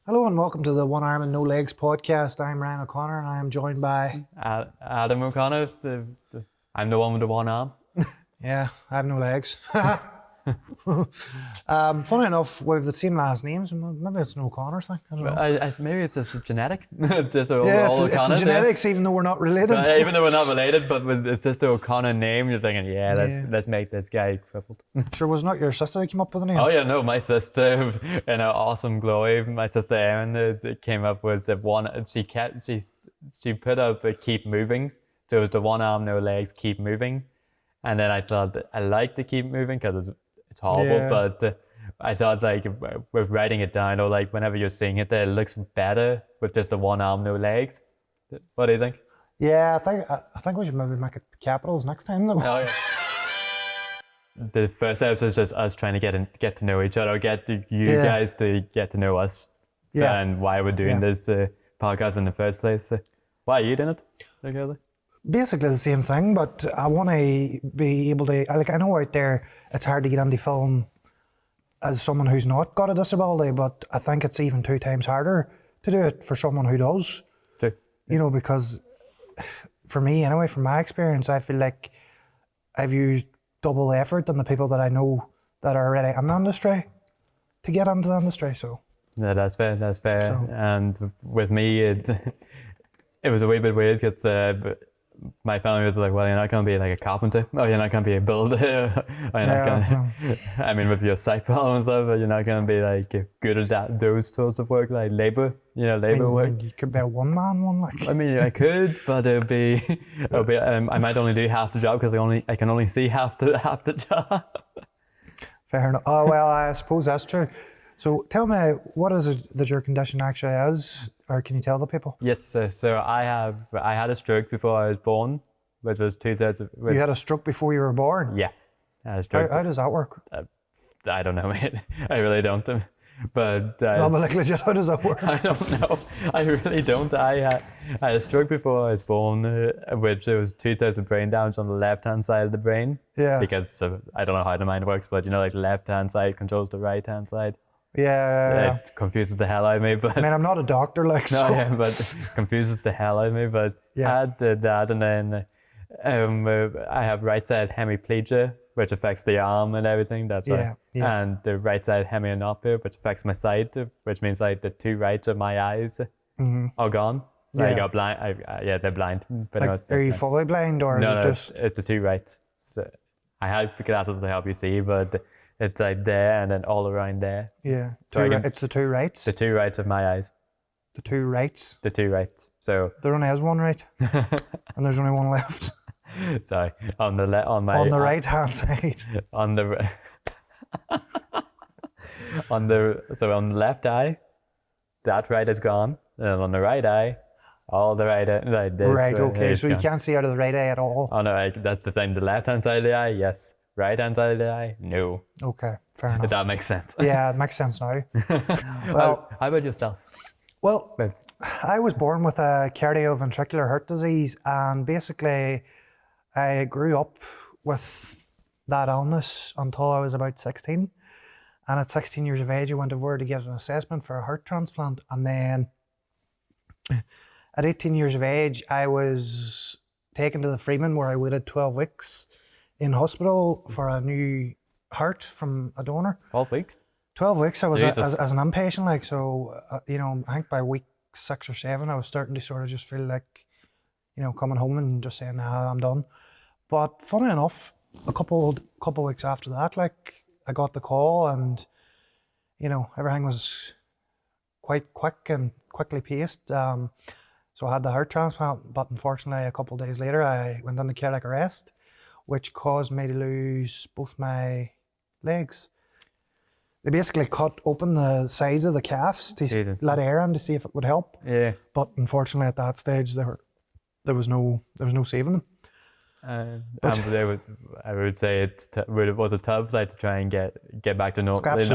Hello and welcome to the One Arm and No Legs podcast. I'm Riain O'Connor and I am joined by... Adam O'Connor. I'm the one with the one arm. Yeah, I have no legs. Funny enough, we have the same last names. Maybe it's an O'Connor thing. I don't know. Maybe it's just genetic. Just all it's the genetics, even though we're not related. Even though we're not related, but it's just the O'Connor name. You're thinking, let's make this guy crippled. Sure, was not your sister that came up with the name? Oh yeah, no, my sister, in our awesome glory, my sister Erin came up with the one. She put up a keep moving. So it was the one arm, no legs, keep moving. And then I thought I like to keep moving because it's horrible, but I thought like with writing it down or like whenever you're seeing it, it looks better with just the one arm, no legs. What do you think? Yeah, I think we should maybe make it capitals next time though. Oh yeah. The first episode is just us trying to get to know each other, get you guys to get to know us, and why we're doing this podcast in the first place. Why are you doing it together? Basically the same thing, but I want to be able to, I know out there it's hard to get into film as someone who's not got a disability, but I think it's even 2 times harder to do it for someone who does. True. You know, because for me anyway, from my experience, I feel like I've used double effort than the people that I know that are already in the industry to get into the industry, so. Yeah, that's fair. So. And with me, it was a wee bit weird because my family was like, well, you're not going to be like a carpenter. Oh, you're not going to be a builder. Or you're not going to, I mean, with your sight problem and stuff, you're not going to be like good at those sorts of work, like labor work. You could be a one-man one, like. I mean, I could, but it'll be I might only do half the job because I can only see half the job. Fair enough. Oh, well, I suppose that's true. So tell me, what is it that your condition actually is? Or can you tell the people? Yes, so I had a stroke before I was born, which was 2000. You had a stroke before you were born? Yeah, I had a stroke. How does that work? I don't know, mate. I really don't. But no, but like legit, how does that work? I don't know. I really don't. I had a stroke before I was born, which was 2,000 brain damage on the left-hand side of the brain. Yeah. Because I don't know how the mind works, but like the left-hand side controls the right-hand side. Yeah. It confuses the hell out of me, but... I mean, I'm not a doctor, like, no, so... yeah, but it confuses the hell out of me, but I did that, and then I have right side hemiplegia, which affects the arm and everything, that's right. Yeah. And the right side hemianopia, which affects my sight, which means like the 2 rights of my eyes are gone. I got blind, they're blind. But like, are you fully blind, or is it just... No, it's the 2 rights. So I had glasses to help you see, but... It's like there and then all around there. Yeah. So it's the 2 rights? The 2 rights of my eyes. The 2 rights? The 2 rights. So there only has 1 right. And there's only 1 left. Sorry. On the right hand side. On the on the left eye, that right is gone. And on the right eye, all the right eye. Right, okay. So you can't see out of the right eye at all. Oh no, that's the thing. The left hand side of the eye, yes. Right hand side of the eye? No. Okay, fair enough. If that makes sense. Yeah, it makes sense now. Well, how about yourself? Well, I was born with a cardioventricular heart disease, and basically I grew up with that illness until I was about 16. And at 16 years of age, I went over to get an assessment for a heart transplant. And then at 18 years of age, I was taken to the Freeman, where I waited 12 weeks in hospital for a new heart from a donor. 12 weeks? 12 weeks. I was as an inpatient, like, so, I think by week 6 or 7, I was starting to sort of just feel like, coming home and just saying, nah, I'm done. But funny enough, a couple weeks after that, like, I got the call and, everything was quite quick and quickly paced. So I had the heart transplant, but unfortunately a couple of days later, I went into cardiac arrest, which caused me to lose both my legs. They basically cut open the sides of the calves to let air in to see if it would help. Yeah. But unfortunately, at that stage, there was no saving them. I would say was it tough, like, to try and get back to normality.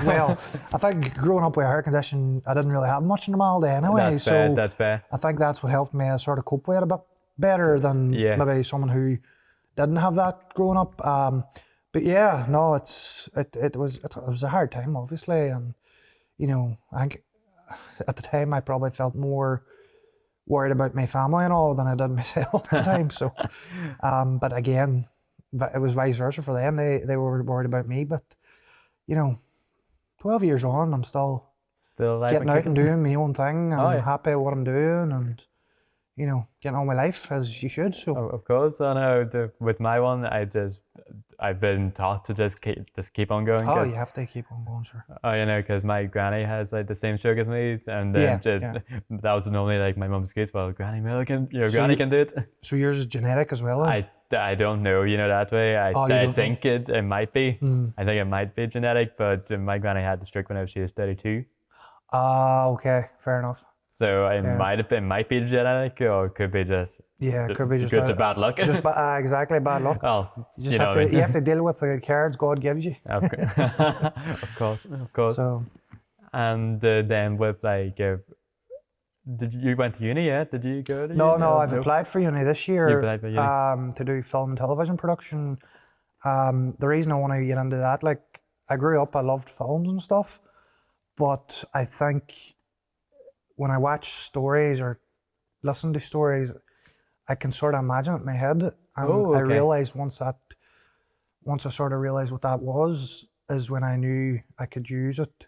Well, I think growing up with a heart condition, I didn't really have much normality anyway. That's fair. I think that's what helped me sort of cope with it a bit better than maybe someone who didn't have that growing up. But yeah, no, it was a hard time, obviously, and you know, I think at the time I probably felt more worried about my family and all than I did myself at the time. So, but again, it was vice versa for them. They were worried about me, but you know, 12 years on, I'm still alive getting and out kicking. and doing my own thing. Oh, I'm yeah. happy with what I'm doing, and you know, getting on with life as you should. So, Of course, I know. With my one, I've been taught to just keep on going. oh, you have to keep on going, sir. Oh, you know, because my granny has like the same sugar as me, and Yeah, just, yeah. that was normally like my mum's excuse. Well, Granny Miller can, your So granny you- can do it. So yours is genetic as well, then? I don't know, you know, that way. Oh, you I don't think it might be. Mm. I think it might be genetic, but my granny had the stroke when she was 32. Ah, okay, fair enough. So it Yeah. might be genetic, or it could be just Yeah, it could be just good to bad luck. just exactly bad luck. Well, You just know have what I to mean. you have to deal with the cards God gives you. Of course, of course. So And then with like, did you went to uni yet? Did you go to no, uni? I've applied for uni this year. You applied for uni. To do film and television production. The reason I want to get into that, like, I grew up, I loved films and stuff, but I think when I watch stories or listen to stories, I can sort of imagine it in my head, and Oh, I okay. realized once I sort of realized what that was, is when I knew I could use it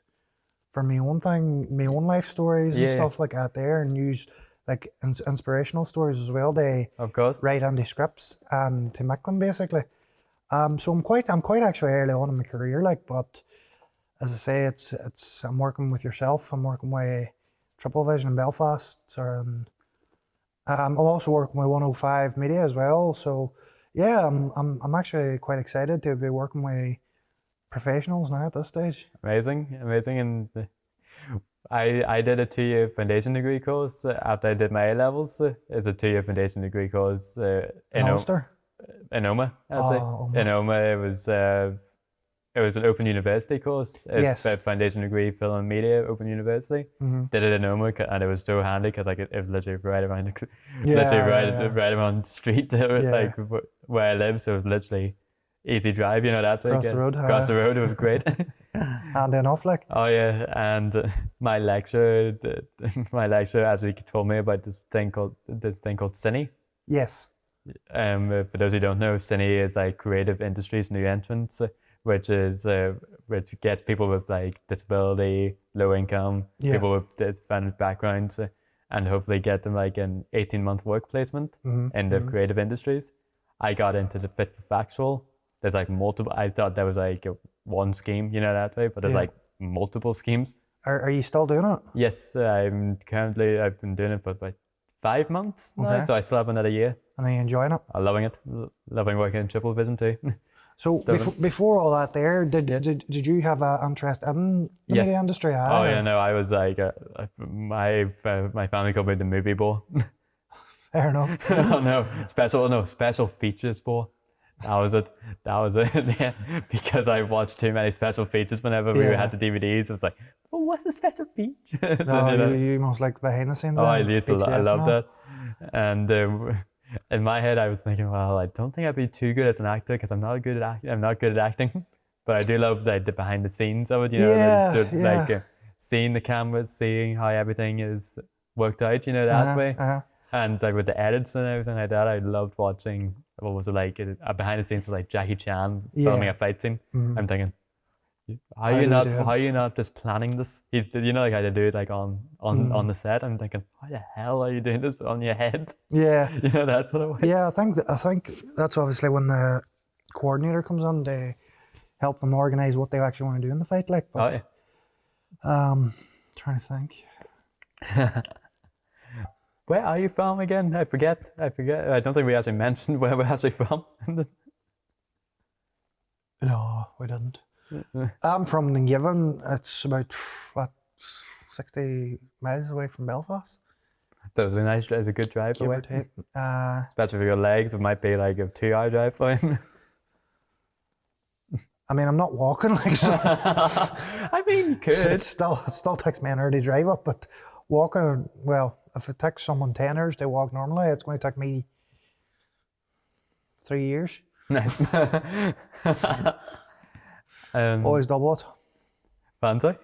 for my own thing, my own life stories and Yeah. stuff like that there, and use like inspirational stories as well. They Of course. write on the scripts and to make them basically. So I'm quite actually early on in my career, like, but as I say, it's I'm working with yourself. I'm working with Triple Vision in Belfast, and I'm also working with 105 Media as well. So yeah, I'm actually quite excited to be working with professionals now at this stage. Amazing, and I did a 2-year foundation degree course after I did my A levels. It's a 2-year foundation degree course In Ulster. in Oma. I'd say Oma. in Oma it was an open university course. It's Yes. a foundation degree, film and media, open university. Mhm. Did it in Oma, and it was so handy because like it was literally right around Yeah, literally yeah. right around the street like where I live. So it was literally easy drive, you know, that way. Across the road, Across the road, it was great. Handy enough, like. Oh yeah, and my lecturer actually told me about this thing called Cine. Yes. For those who don't know, Cine is like creative industries new entrants, which gets people with like disability, low income, Yeah. people with disadvantaged backgrounds, and hopefully get them like an 18-month work placement in the creative industries. I got into the Fit for Factual. There's like multiple. I thought there was like one scheme, you know, that way, but there's Yeah. like multiple schemes. Are you still doing it? Yes, I've been doing it for about 5 months now, Okay. so I still have another year. And are you enjoying it? I'm loving it. Loving working in Triple Vision too. So before all that, there did you have an interest in the Yes. media industry? Oh yeah, no, I was like my family called me the movie boy. Fair enough. Oh no, special features boy. That was it. Yeah, because I watched too many special features whenever we Yeah. had the DVDs. It was like, oh, what's the special feature? No, You know? you must like behind the scenes. Oh, I then, used to. I BTS and loved all. that. And in my head, I was thinking, well, I don't think I'd be too good as an actor because I'm not good at acting. But I do love the behind the scenes of it. You know, Yeah, like seeing the cameras, seeing how everything is worked out. You know, that way. And like with the edits and everything like that, I loved watching. What was it like? A behind the scenes of like Jackie Chan filming a fight scene. I'm thinking, how are you not just planning this? He's, you know, like how they do it like on the set. I'm thinking, how the hell are you doing this on your head? Yeah. You know, that sort of way. Yeah, I think that's obviously when the coordinator comes on to help them organize what they actually want to do in the fight. Like, but trying to think. Where are you from again? I forget. I don't think we actually mentioned where we're actually from. No, we didn't. I'm from Dungiven. It's about 60 miles away from Belfast. That was a good drive Give away. or take. Especially for your legs, it might be like a 2-hour drive for him. I mean, I'm not walking like so. I mean, you could. It still takes me an hour to drive up, but walking, well, if it takes someone 10 hours to walk normally, it's going to take me 3 years. Nice. Always double it. Fancy?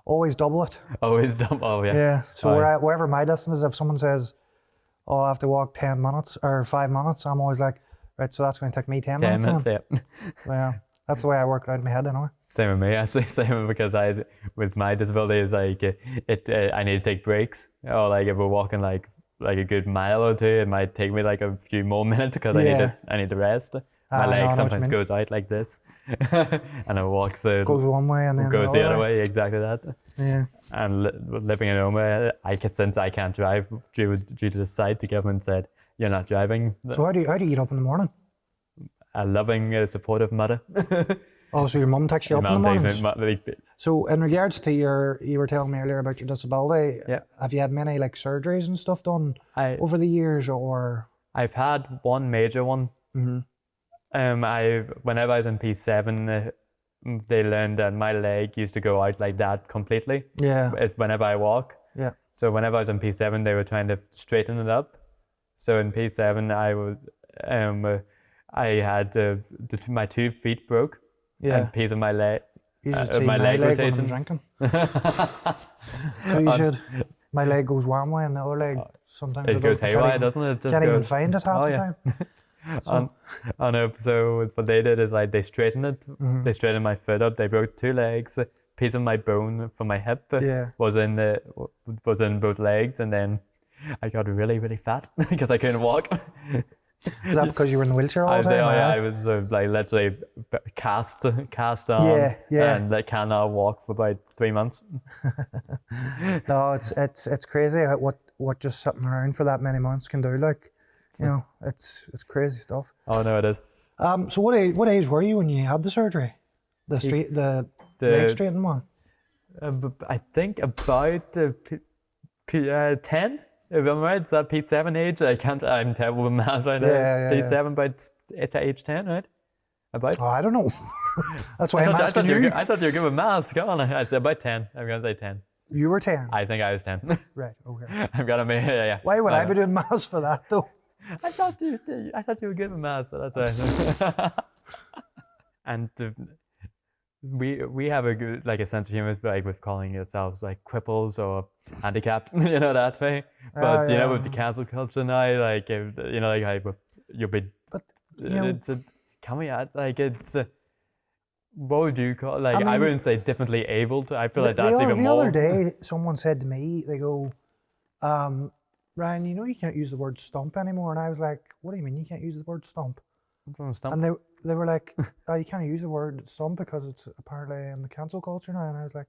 always double it. Always dumb. Oh yeah. Yeah. So Aye. wherever my distance is, if someone says, "Oh, I have to walk 10 minutes or 5 minutes," I'm always like, "Right, so that's going to take me 10 10 minutes." minutes. Yeah. Yeah, that's the way I work it out in my head anyway. Same with me actually. Same because with my disability is like I need to take breaks. Or like if we're walking like a good mile or two, it might take me like a few more minutes because I need to rest. My No, I leg know what you sometimes mean. goes out like this, and it walks Goes one way and then goes the other way. way. Exactly that. Yeah. And living at home, since I can't drive due to the site, the government said you're not driving. So how do you eat up in the morning? A loving, supportive mother. Oh, so your mum takes you Your up in mum the takes mornings? me. So in regards to you were telling me earlier about your disability. Yeah. Have you had many like surgeries and stuff done I over the years, or? I've had one major one. Mm-hmm. Whenever I was in P7, they learned that my leg used to go out like that completely. Yeah. It's whenever I walk. Yeah. So whenever I was in P7, they were trying to straighten it up. So in P7, I had my 2 feet broke. Yeah. And a piece of my leg. You should see my leg when I'm rotation. drinking. So you should. My leg goes one way and the other leg sometimes It goes haywire, doesn't it? It just Can't even goes. find it half the time. So what they did is like they straightened it. Mm-hmm. They straightened my foot up. They broke 2 legs. A piece of my bone from my hip was in both legs, and then I got really, really fat because I couldn't walk. Is that because you were in the wheelchair all the time? I was like literally cast on, Yeah. and I cannot walk for about 3 months. No, it's crazy what just sitting around for that many months can do. Like, you know, it's crazy stuff. Oh no, it is. So what age were you when you had the surgery? The leg straightening one. I think about 10. If I'm right, it's that P7 age. I'm terrible with math right now. P7, but it's at age 10, right? About. Oh, I don't know. That's why I'm asking you. I thought you were good with maths. Go on. I said about 10. I'm going to say 10. You were 10? I think I was 10. Right, okay. I'm going to make yeah. Why would I be doing maths for that, though? I thought you were good with maths, so that's why. And we have a good a sense of humor, like with calling ourselves like cripples or handicapped, that way. But with the cancel culture now, like how you'll be. But can we add it's? What would you call I wouldn't say differently abled. I feel like that's even more. The other day, someone said to me, they go, "Riain, you can't use the word stump anymore." And I was like, "What do you mean you can't use the word stump?" Stump? And they were like, "Oh, you can't use the word stump because it's apparently in the cancel culture now." And I was like,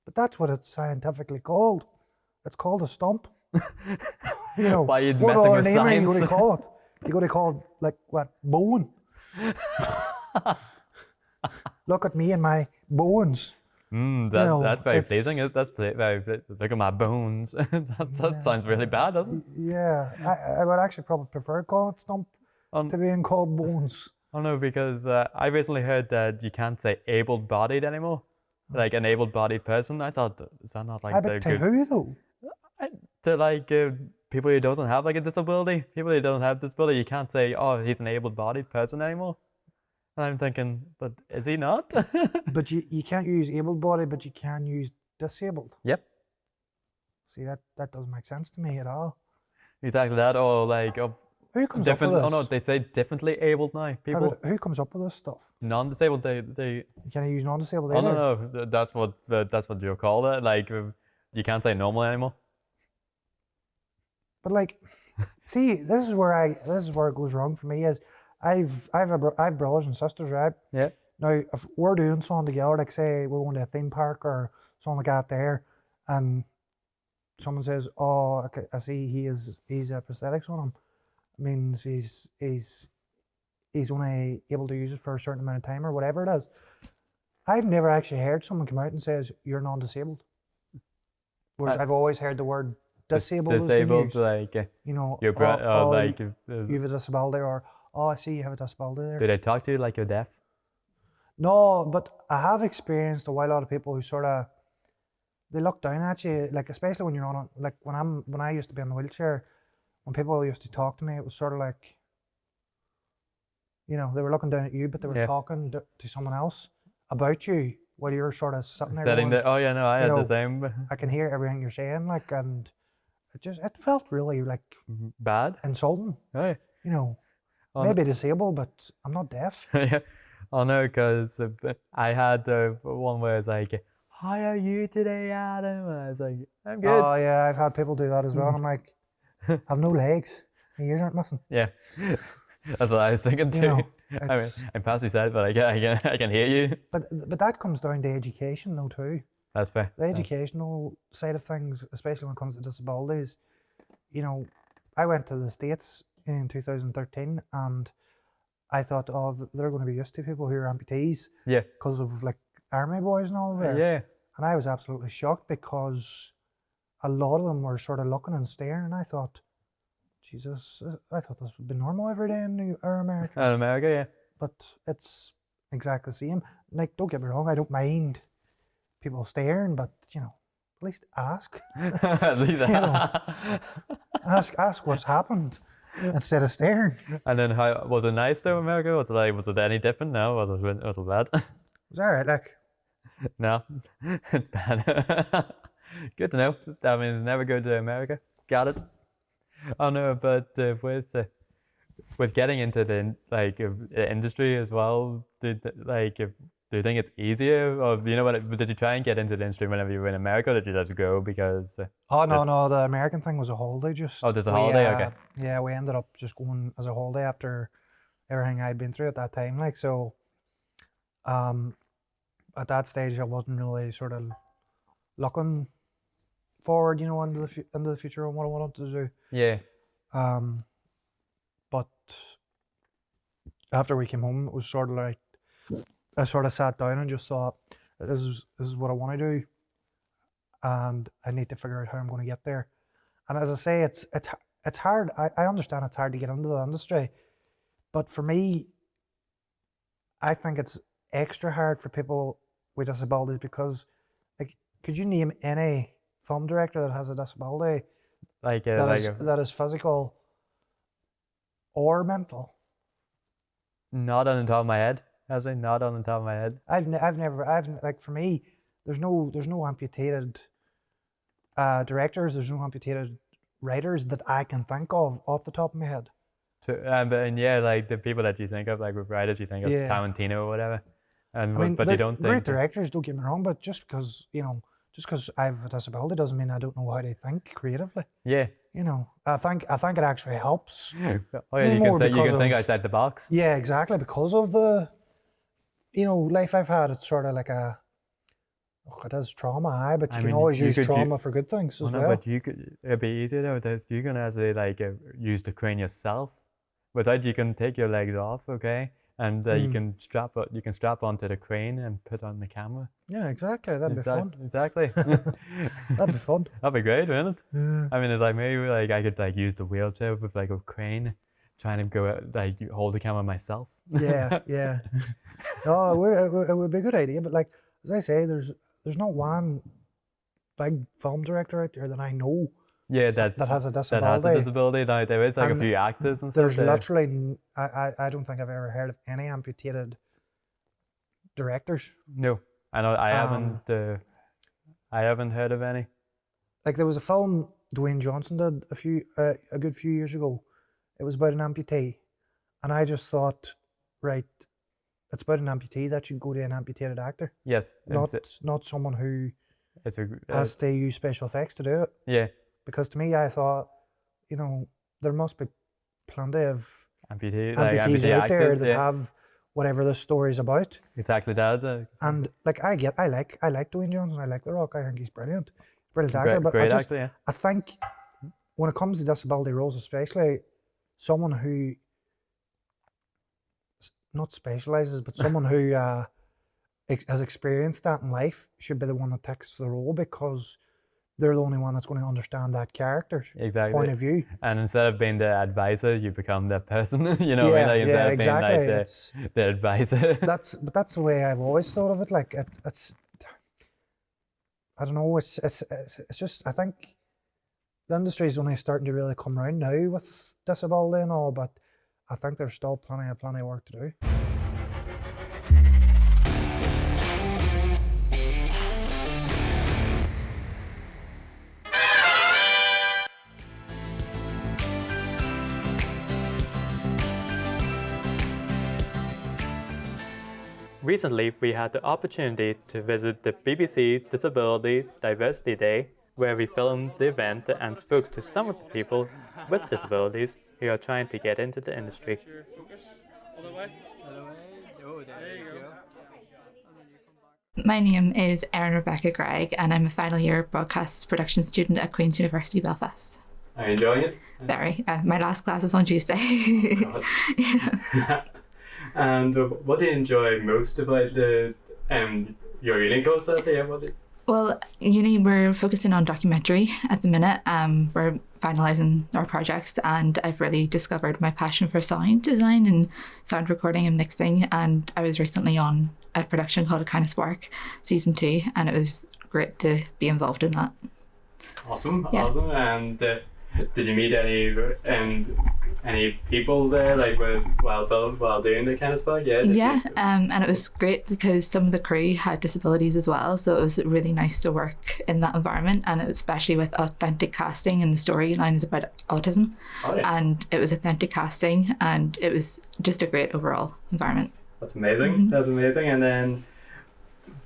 "But that's what it's scientifically called. It's called a stump." Why are you what messing other with name are you science? going to call it? You're going to call it like what? Bone. Look at me and my bones. That's very pleasing. Look at my bones. that sounds really bad, doesn't it? Yeah, I would actually probably prefer calling it stump to being called bones. Oh no, because I recently heard that you can't say able-bodied anymore. Like an able-bodied person. I thought, is that not like but to who though? To people who doesn't have a disability. People who don't have disability, you can't say, oh, he's an able-bodied person anymore. And I'm thinking, but is he not? But you can't use able-bodied, but you can use disabled. Yep. See, that doesn't make sense to me at all. Exactly that, or who comes up with this? Oh no, they say differently abled now. People. Who comes up with this stuff? Non-disabled, they. You can't use non-disabled Oh either. no, that's what you call it. Like you can't say normal anymore. But see, this is where it goes wrong for me. Is I've brothers and sisters, right? Yeah. Now, if we're doing something together, like say we're going to a theme park or something like that there, and someone says, "Oh, I see he's a prosthetics on him," means he's only able to use it for a certain amount of time or whatever it is. I've never actually heard someone come out and says you're non-disabled. Whereas I've always heard the word disabled. Disabled, you're you have a disability, or I see you have a disability there. Do they talk to you like you're deaf? No, but I have experienced a lot of people who sort of they look down at you, especially when you're on when I used to be in the wheelchair, when people used to talk to me, it was sort of like, they were looking down at you, but they were talking to someone else about you while you're sort of sitting there Sitting going, there. Oh yeah, no, I you had the know, same. I can hear everything you're saying, like, and it felt really like Bad. insulting. Oh yeah. You know, Oh, maybe disabled, but I'm not deaf. yeah. Oh no, because I had one where it's like, "How are you today, Adam?" And I was like, "I'm good." Oh yeah, I've had people do that as well. And I'm like, I've no legs. My ears aren't missing. Yeah, that's what I was thinking too. You know, I mean, I'm past you said, but I can hear you. but that comes down to education though too. That's fair. The educational side of things, especially when it comes to disabilities. You know, I went to the States in 2013 and I thought, oh, they're going to be used to people who are amputees. Yeah. Because of like army boys and all there. Yeah. And I was absolutely shocked because a lot of them were sort of looking and staring, and I thought, Jesus, I thought this would be normal every day in America. In America, yeah. But it's exactly the same. Like, don't get me wrong, I don't mind people staring, but you know, at least ask. At least You know, ask what's happened instead of staring. And then how was it nice though, America? Was it any different? No, was it bad? It was alright, like. No, it's bad. Good to know. That means never go to America. Got it. Oh no, but with getting into the industry as well, do you think it's easier, or did you try and get into the industry whenever you were in America, or did you just go because? Oh no, the American thing was a holiday. Just there's a holiday. Okay. Yeah, we ended up just going as a holiday after everything I'd been through at that time. Like so, at that stage, I wasn't really sort of looking forward, you know, into the future and what I wanted to do. Yeah. But after we came home, it was sort of like I sort of sat down and just thought, this is what I want to do, and I need to figure out how I'm going to get there. And as I say, it's hard. I understand it's hard to get into the industry, but for me, I think it's extra hard for people with disabilities because, like, could you name any film director that has a disability that is physical or mental? Not on the top of my head. Not on the top of my head. I've never like, for me, there's no amputated directors. There's no amputated writers that I can think of off the top of my head. And yeah, like the people that you think of, like with writers, you think of Tarantino or whatever. And I mean, but you don't think great directors. Don't get me wrong, but just because I have a disability doesn't mean I don't know how they think creatively. Yeah. You know, I think it actually helps. Oh yeah, you can think outside the box. Yeah, exactly, because of the, you know, life I've had. It's sort of like it is trauma, but you can always use trauma for good things as well. But it'd be easier though. You can actually use the crane yourself. Without, you can take your legs off, okay, and you can strap onto the crane and put on the camera. Yeah, exactly. That'd be fun. Exactly. That'd be fun. That'd be great, wouldn't it? Yeah. I mean, it's like maybe I could use the wheelchair with a crane, trying to go out, hold the camera myself. Yeah. No, it would be a good idea, but as I say, there's not one big film director out there that I know. Yeah, that has a disability. That has a disability. Now, there is a few actors and stuff. There's literally, I don't think I've ever heard of any amputated directors. No, I haven't heard of any. Like, there was a film Dwayne Johnson did a good few years ago. It was about an amputee, and I just thought, right, it's about an amputee, that should go to an amputated actor. Yes, not someone who has to use special effects to do it. Yeah. Because to me, I thought, you know, there must be plenty of amputees out there that have whatever the story's about. Exactly that. And I like Dwayne Johnson. I like The Rock. I think he's brilliant actor. But great actor, yeah. I think when it comes to disability roles, especially someone who not specializes, but someone who has experienced that in life should be the one that takes the role, because they're the only one that's going to understand that character's point of view. And instead of being the advisor, you become the person. You know, instead of being the advisor. That's the way I've always thought of it. It's I don't know. It's just, I think the industry is only starting to really come around now with disability and all, but I think there's still plenty of work to do. Recently, we had the opportunity to visit the BBC Disability Diversity Day, where we filmed the event and spoke to some of the people with disabilities who are trying to get into the industry. My name is Erin Rebecca Gregg, and I'm a final year broadcast production student at Queen's University Belfast. Are you enjoying it? Very. My last class is on Tuesday. Yeah. And what do you enjoy most about your uni course? Well, uni, we're focusing on documentary at the minute. We're finalising our projects, and I've really discovered my passion for sound design and sound recording and mixing. And I was recently on a production called A Kind of Spark, season 2, and it was great to be involved in that. Awesome, yeah. Awesome. And did you meet any people there, like while doing The Kind of Spark? Yeah, and it was great because some of the crew had disabilities as well, so it was really nice to work in that environment, and especially with authentic casting, and the storyline is about autism. Oh, yeah. And it was authentic casting, and it was just a great overall environment. That's amazing. Mm-hmm. That's amazing. And then,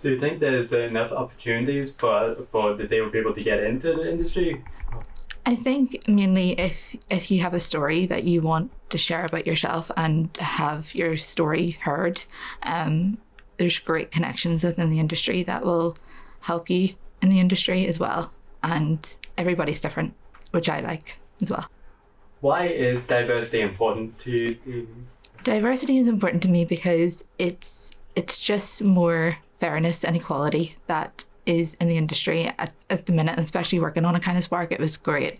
do you think there's enough opportunities for disabled people to get into the industry? I think mainly if you have a story that you want to share about yourself and have your story heard, there's great connections within the industry that will help you in the industry as well. And everybody's different, which I like as well. Why is diversity important to you? Diversity is important to me because it's just more fairness and equality that is in the industry at the minute, and especially working on A Kind of Spark. It was great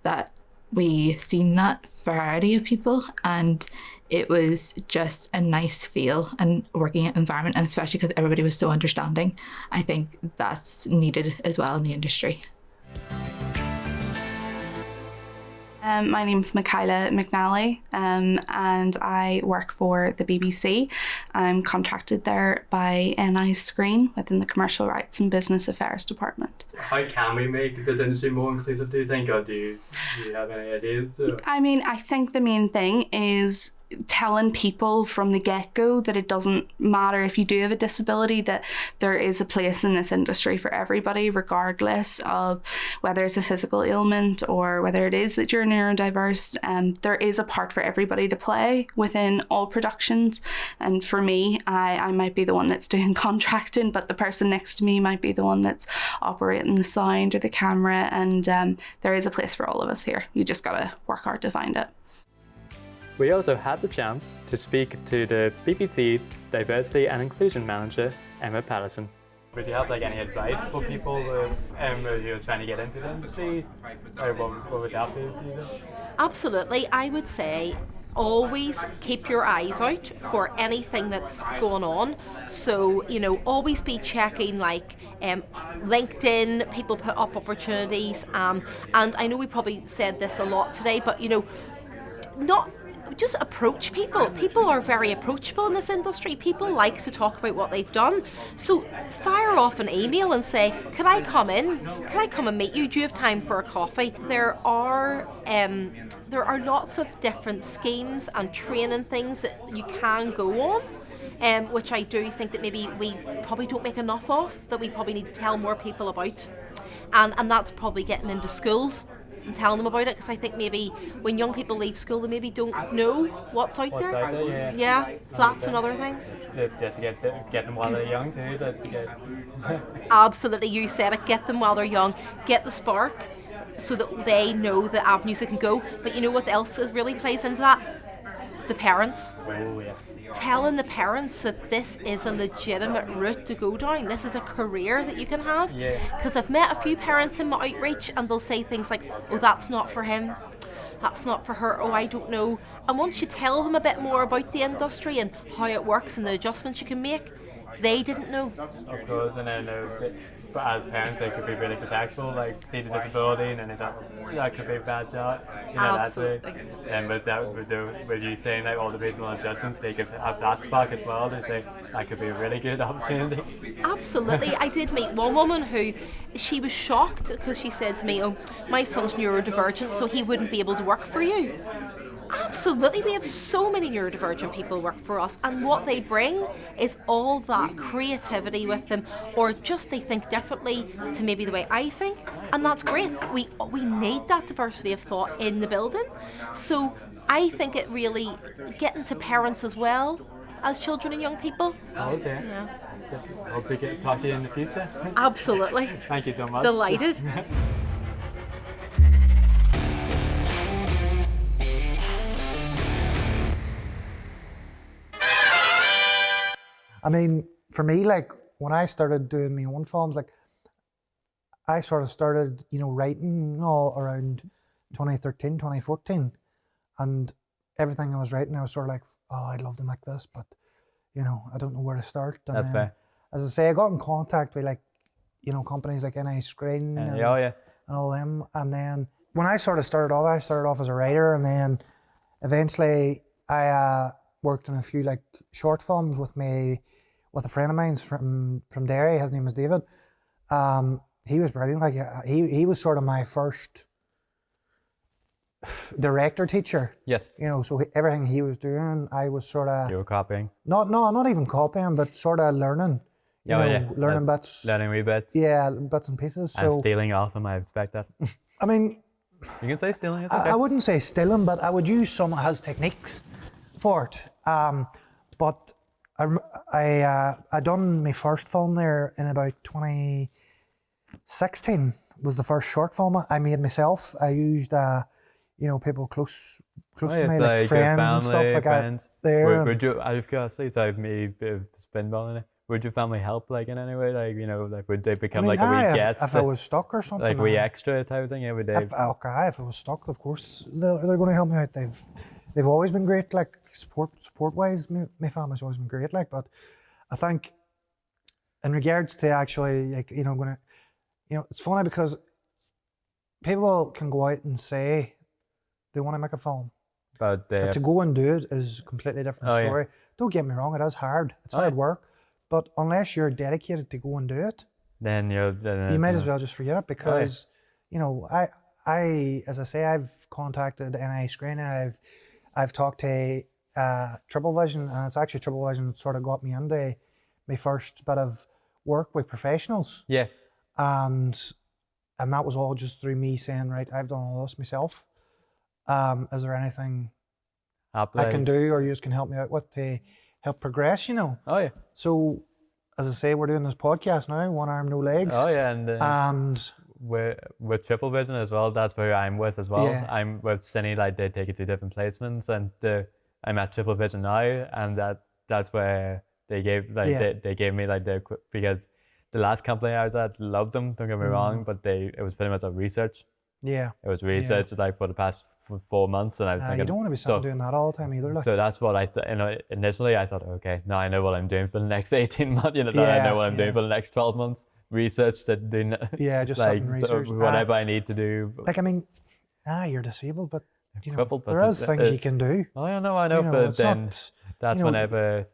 that we seen that variety of people, and it was just a nice feel and working environment, and especially because everybody was so understanding. I think that's needed as well in the industry. My name's Michaela McNally, and I work for the BBC. I'm contracted there by NI Screen within the Commercial Rights and Business Affairs Department. How can we make this industry more inclusive, do you think, or do you have any ideas? I mean, I think the main thing is telling people from the get-go that it doesn't matter if you do have a disability, that there is a place in this industry for everybody, regardless of whether it's a physical ailment or whether it is that you're neurodiverse. There is a part for everybody to play within all productions. And for me, I might be the one that's doing contracting, but the person next to me might be the one that's operating the sound or the camera. And there is a place for all of us here. You just gotta work hard to find it. We also had the chance to speak to the BBC Diversity and Inclusion Manager, Emma Patterson. Would you have any advice for people who are trying to get into the industry? Or what would that be? Absolutely. I would say always keep your eyes out for anything that's going on. So, always be checking LinkedIn, people put up opportunities. And I know we probably said this a lot today, but, just approach people. People are very approachable in this industry. People like to talk about what they've done. So fire off an email and say, could I come in? Could I come and meet you? Do you have time for a coffee? There are lots of different schemes and training things that you can go on, which I do think that maybe we probably don't make enough of, that we probably need to tell more people about. And that's probably getting into schools and telling them about it, because I think maybe when young people leave school they maybe don't know what's out there. Yeah, so that's another thing. Just to get them while they're young too. Absolutely, you said it, get them while they're young, get the spark so that they know the avenues they can go. But you know what else really plays into that? The parents. Oh, yeah. Telling the parents that this is a legitimate route to go down. This is a career that you can have. Because I've met a few parents in my outreach and they'll say things like, oh, that's not for him, that's not for her, oh, I don't know. And once you tell them a bit more about the industry and how it works and the adjustments you can make, they didn't know. Of course, and then as parents they could be really protectful, see the disability and then they thought, that could be a bad job. Absolutely. And with you saying all the reasonable adjustments, they could have that spark as well. They say that could be a really good opportunity. Absolutely. I did meet one woman who, she was shocked because she said to me, oh, my son's neurodivergent, so he wouldn't be able to work for you. Absolutely, we have so many neurodivergent people work for us, and what they bring is all that creativity with them, or just they think differently to maybe the way I think, and that's great. We need that diversity of thought in the building. So I think it really getting to parents as well as children and young people. Yeah. Hope to talk to you in the future. Absolutely. Thank you so much. Delighted. I mean, for me, like when I started doing my own films, like I sort of started, writing all around 2013, 2014. And everything I was writing, I was sort of like, oh, I'd love to make this, but, I don't know where to start. And That's fair. As I say, I got in contact with companies like NI Screen and all them. And then when I sort of started off as a writer, and then eventually I worked on a few like short films with a friend of mine from Derry. His name was David. He was brilliant. Like he was sort of my first director teacher. Yes. So everything he was doing, I was sort of. You were copying. Not even copying, but sort of learning. Learning bits. Learning wee bits. Yeah, bits and pieces. And stealing off them, I expect that. I mean. You can say stealing, it's okay. I wouldn't say stealing, but I would use some of his techniques for it. But I done my first film there in about 2016. Was the first short film I made myself. I used people close to me, like friends and stuff like that. There. Would you, out of curiosity, so me spinballing it, would your family help like in any way? Like, would they become like a wee guest? If I was stuck or something. Like wee extra type of thing, yeah, would they? If I was stuck, of course, they're going to help me out. They've always been great, like support wise. My family's always been great, like. But I think, in regards to actually, like, it's funny because people can go out and say they want to make a film, but to go and do it is a completely different story. Yeah. Don't get me wrong; it is hard. It's hard work, but unless you're dedicated to go and do it, then you might as well just forget it because, I as I say, I've contacted NI Screen. I've talked to Triple Vision, and it's actually Triple Vision that sort of got me into my first bit of work with professionals. Yeah. And that was all just through me saying, right, I've done all this myself. Is there anything I can do or you can help me out with to help progress, Oh, yeah. So, as I say, we're doing this podcast now, one arm, no legs. Oh, yeah. And with Triple Vision as well, that's who I'm with as well. Yeah. I'm with Cine, like they take it to different placements, and I'm at Triple Vision now, and that's where they gave they gave me like because the last company I was at loved them, don't get me wrong, but it was pretty much a research. Yeah. It was research like for the past 4 months, and I was thinking, you don't want to be doing that all the time either. Like. So that's what I initially I thought, okay, now I know what I'm doing for the next 18 months. I know what I'm doing for the next 12 months. Research that doing. Yeah, just like research. Whatever I need to do. Like I mean, you're disabled, but there is things you can do. Oh, I know, but then that's whenever.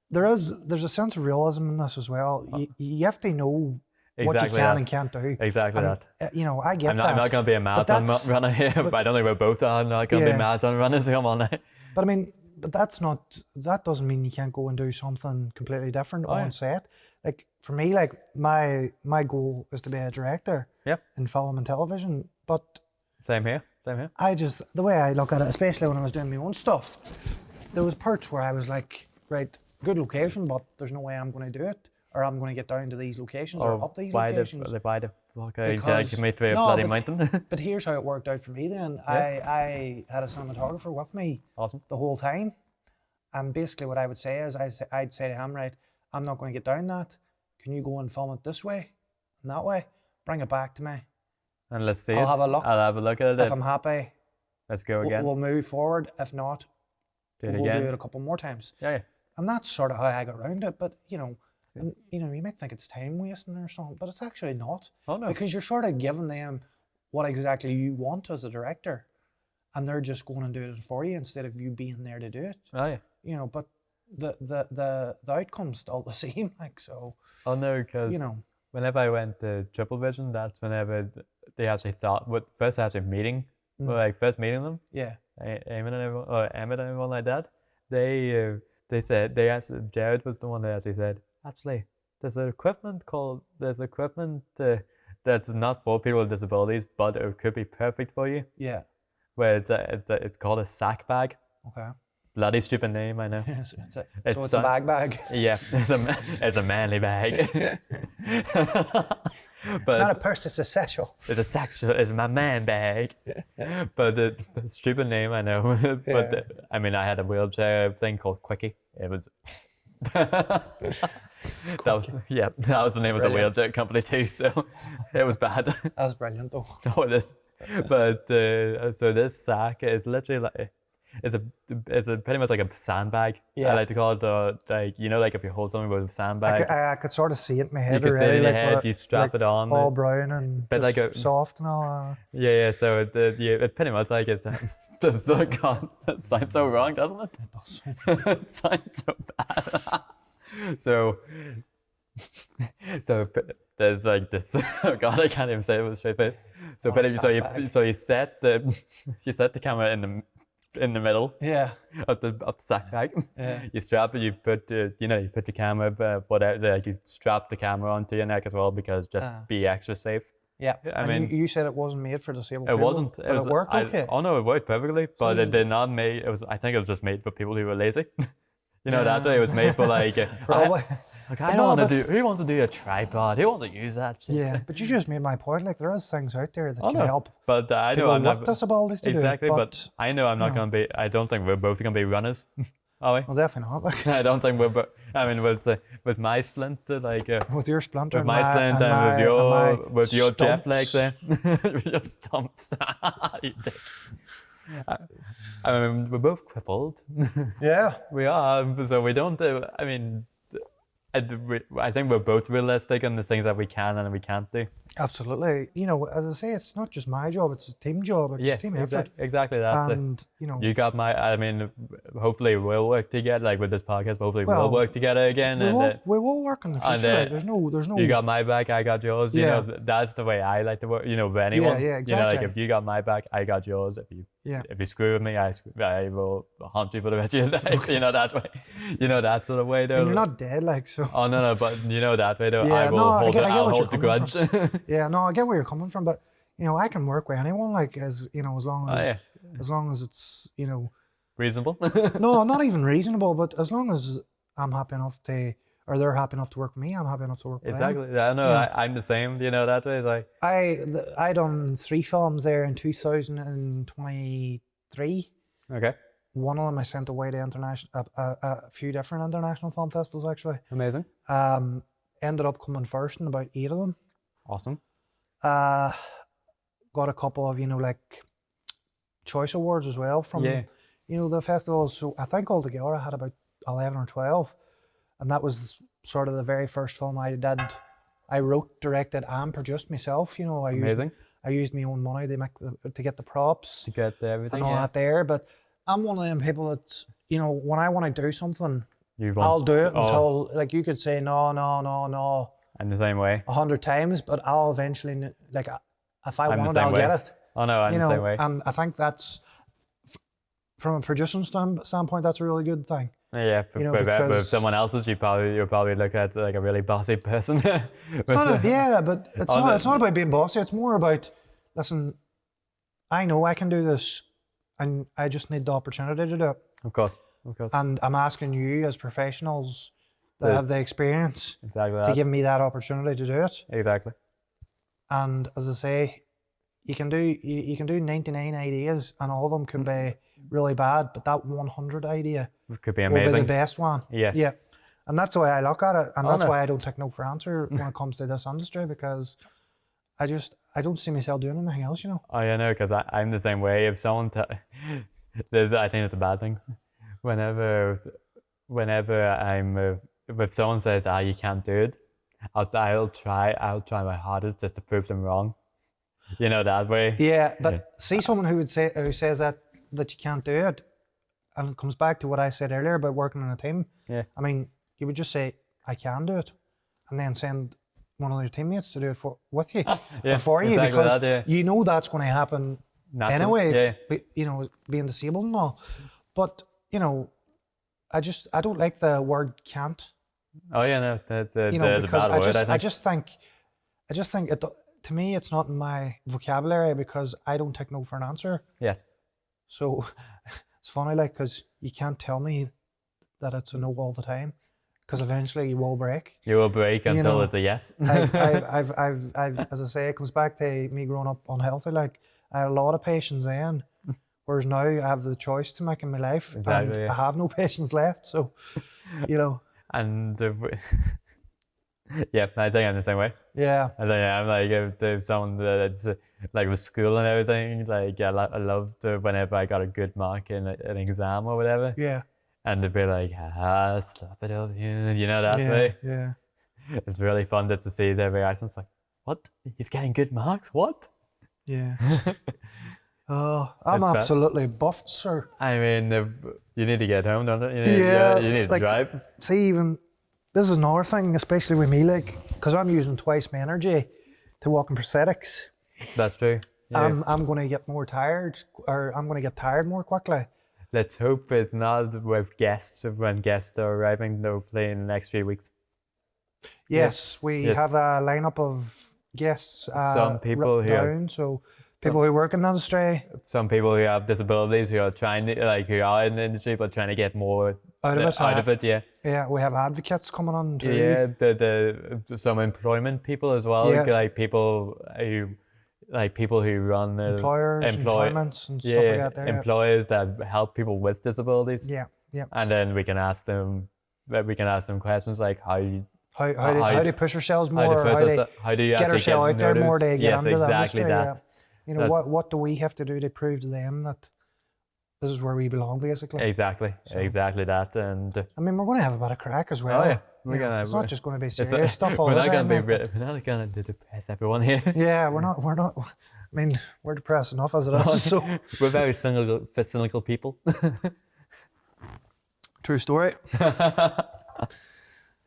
There's a sense of realism in this as well. You have to know what you can and can't do. Exactly that. I get that. I'm not going to be a marathon runner here. But I don't think we're both are not going to be marathon runners. Come on now. But I mean, that doesn't mean you can't go and do something completely different on set. Like for me, like my goal is to be a director in film and television. But same here. The way I look at it, especially when I was doing my own stuff, there was parts where I was like, right, good location, but there's no way I'm going to do it, or I'm going to get down to these locations or up these locations. Why the fuck are you taking me through a bloody mountain? But here's how it worked out for me then. I had a cinematographer with me the whole time. And basically what I would say is I'd say to him, right, I'm not going to get down that. Can you go and film it this way and that way? Bring it back to me. And let's see I'll have a look at it. If I'm happy, let's go again. We'll move forward. If not, we'll do it a couple more times. Yeah. And that's sort of how I got around it. But, you might think it's time wasting or something, but it's actually not. Oh, no. Because you're sort of giving them what exactly you want as a director, and they're just going and doing it for you instead of you being there to do it. Oh, yeah. But the outcome's still the same, like, so. Oh, no, because, whenever I went to Triple Vision, that's whenever they actually thought, first meeting them. Yeah. Eamon and everyone, or Emmett and everyone like that, they said, Jared was the one that actually said, actually, there's equipment that's not for people with disabilities, but it could be perfect for you. Yeah. Where it's called a sack bag. Okay. Bloody stupid name, I know. So it's a bag. Yeah, it's a manly bag. But It's not a purse, it's a satchel. It's my man bag. But the stupid name, I know. But I mean, I had a wheelchair thing called Quickie. It was. that was the name of the wheelchair company too. So it was bad. That was brilliant though. No, it is. But so this sack is literally like. It's a pretty much like a sandbag. Yeah. I like to call it like if you hold something with a sandbag. I could sort of see it in my head You could see it already. in your like head, you strap it on. All brown and But just like soft and all. Yeah. So it pretty much like it's. God, that sounds so wrong, doesn't it? It does. It sounds so bad. So there's like this. Oh God, I can't even say it with a straight face. So you set the camera in the middle. Yeah. Of the sack bag. Yeah. You strap it. You put the camera, whatever. Like you strap the camera onto your neck as well because just be extra safe. Yeah. I mean, you said it wasn't made for disabled it people. wasn't. But it worked okay. Oh no, it worked perfectly. But it did not make. It was. I think it was just made for people who were lazy. That way it was made for like. Probably. I don't want to do. Who wants to do a tripod? Who wants to use that shit? Yeah, but you just made my point. Like there is things out there that can help. But I know people I'm not with disabilities to exactly. do it, But I know I'm not going to be. I don't think we're both going to be runners. Are we? Well, definitely not. Like, I don't think we're. I mean, with my splint, like with your splinter, with my splint and with your stumps. Jeff legs there, with your stumps. You dick. I mean, we're both crippled. Yeah. We are, so we don't. I mean, I think we're both realistic in the things that we can and we can't do. Absolutely. As I say, it's not just my job; it's a team job. It's a team effort. Exactly that. And you got I mean, hopefully we'll work together. Like with this podcast, hopefully we'll work together again. We will work in the future. Like, there's no. You got my back, I got yours. You know, that's the way I like to work. With anyone. Yeah, exactly. Like if you got my back, I got yours. If you screw with me, I will haunt you for the rest of your life. Okay. That way. That sort of way though. And you're not dead, like so. Oh no, but that way though. Yeah, I will hold the grudge. Yeah, no, I get where you're coming from, but I can work with anyone, like as long as it's reasonable. No, not even reasonable, but as long as I'm happy enough or they're happy enough to work with me, I'm happy enough to work with them. Exactly. I know. Yeah. I'm the same. That way. Like I done 3 films there in 2023. Okay. One of them I sent away to a few different international film festivals actually. Amazing. Ended up coming first in about 8 of them. Awesome. Got a couple of like choice awards as well from the festivals. So I think altogether I had about 11 or 12, and that was sort of the very first film I did. I wrote, directed, and produced myself. Amazing. I used my own money to get the props, to get everything, and all that there. But I'm one of them people that's when I want to do something, I'll do it until like you could say no. I'm the same way. 100 times, but I'll eventually like if I want it, I'll get it. Oh no, I'm the same way. And I think that's from a producing standpoint, that's a really good thing. Yeah, with someone else's, you'll probably look at like a really bossy person. But it's not about being bossy. It's more about, listen, I know I can do this, and I just need the opportunity to do it. Of course. And I'm asking you as professionals that have the experience to give me that opportunity to do it. Exactly. And as I say, you can do 99 ideas, and all of them can be really bad, but that 100 idea could be amazing. Will be the best one. Yeah. And that's the way I look at it, and that's why I don't take no for answer when it comes to this industry, because I don't see myself doing anything else, Oh yeah, no, because I'm the same way. If someone I think it's a bad thing. Whenever if someone says, you can't do it, I'll try my hardest just to prove them wrong. That way. Yeah, but see someone who says that you can't do it, and it comes back to what I said earlier about working in a team. Yeah. I mean, you would just say, I can do it, and then send one of your teammates to do it with you or for you, exactly because that, you know that's going to happen natural. anyway, Yeah. you know, being disabled and all. But, you know, I don't like the word can't. Oh yeah, no, that's You know, a because bad word. I think. I just think it, to me, it's not in my vocabulary because I don't take no for an answer. Yes. So it's funny, like, because you can't tell me that it's a no all the time, because eventually you will break. You will break until know, it's a yes. I've, as I say, it comes back to me growing up unhealthy. Like, I had a lot of patience then, whereas now I have the choice to make in my life, Exactly, and yeah. I have no patience left. So, you know, And yeah, I think I'm the same way. yeah, I think I'm like if there's someone that's like with school and everything. Like I loved whenever I got a good mark in an exam or whatever. yeah, And they'd be like, slap it up, you know that yeah, way. yeah. It's really fun just to see their reactions. Like, what? He's getting good marks? What? Yeah. Oh, I'm It's bad. absolutely buffed, sir. I mean, you need to get home, don't you? Yeah, You need to like, drive. See, even this is another thing, especially with me, like, because I'm using twice my energy to walk in prosthetics. That's true. Yeah. I'm going to get more tired, or I'm going to get tired more quickly. Let's hope it's not with guests when guests are arriving, hopefully in the next few weeks. Yes, we Yes. have a lineup of guests. Some people written who are- down, so people who work in the industry Some people who have disabilities who are trying to, like, who are in the industry but trying to get more out of it. out of it, yeah. Yeah, we have advocates coming on too. Yeah, the some employment people as well, Yeah. like people who run Employers, employments and stuff like that there. employers that help people with disabilities. Yeah, yeah. And then we can ask them questions like how How do you push yourselves how more? do you Get actually ourselves out there noticed? more to get Yes, into the exactly industry? that. Yeah. You know, what do we have to do to prove to them that this is where we belong, basically? Exactly that. And I mean, we're going to have a bit of crack as well. oh yeah, You know, it's not just going to be serious stuff all we're the not time. gonna like, we're not gonna depress everyone here. yeah, we're not. I mean, we're depressed enough as it is. So We're very cynical people. true story.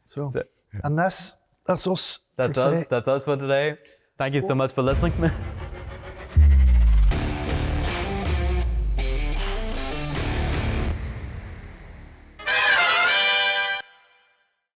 So, So- and that's us. That's for us. today. That's us for today. Thank you so much for listening.